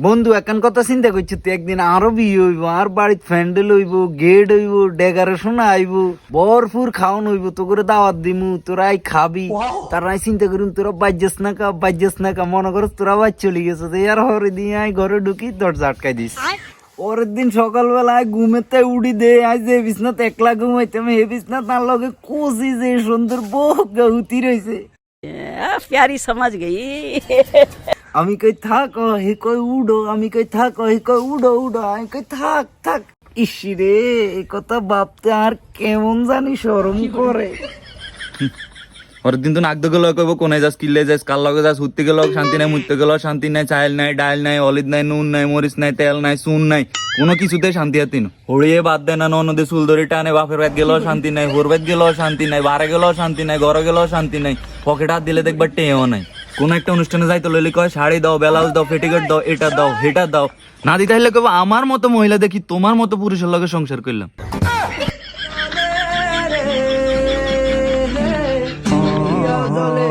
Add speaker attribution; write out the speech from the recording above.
Speaker 1: বন্ধু একান কথা চিন্তা করছি তুই একদিন আরো বিয়ে হইব, আর বাড়িতে ফ্যান্ডেল হইব, গেট হইব, ডেকোরেশন আইব, ভরপুর খাওয়ান হইব, তো করে দাওয়াত দিমু, তোরা আই খাবি। তারাই চিন্তা করুন তোরা বাজ্যাস না কা মনে করস তোরা বাজ চলে গেছে, আর হরে দিয়ে আই ঘরে ঢুকি দরজা আটকাই দিস। পরের দিন সকালবেলায় ঘুমেতে উড়ি দে, আজ যে বিছনাতে একলা ঘুমাইতাম, হে বিছনা তার লগে কোসি যে সুন্দর বহু হুতি রয়েছে।
Speaker 2: प्यारी समझ गई।
Speaker 1: আমি কই থাক, হে কই উডো, আমি কই থাক, হে কই উডো, আমি কই থাক। ইসি রে, এই কথা ভাবতে আর কেমন জানি শরম করে।
Speaker 3: পরের দিন তো নাক গেল কইব কোনে যাস, কিল্লে যাস, কার লগে যাস, উঠতে গেল শান্তি নাই, মুততে গেল শান্তি নাই, চাইল নাই, ডাইল নাই, হলিদ নাই, নুন নাই, মরিচ নাই, তেল নাই, চুন নাই, কোনো কিছুতে শান্তি হাতি না। হড়িয়ে বাদ দেয় না, ননদে চুল ধরে টানে, বাপের বাদ গেলেও শান্তি নাই, হোর বাদ গেলেও শান্তি নাই, বারে গেলেও শান্তি নাই, ঘরে গেলেও শান্তি নাই, পকেট হাত দিলে দেখবার টেও নাই। কোন একটা অনুষ্ঠানে যাইতে লইলে কয় শাড়ি দাও, ব্লাউজ দাও, পেটিকোট দাও, এটা দাও, হেটা দাও। না দিতে হলে কইব আমার মতো মহিলা দেখি তোমার মতো পুরুষের লগে সংসার করলাম।
Speaker 1: জলে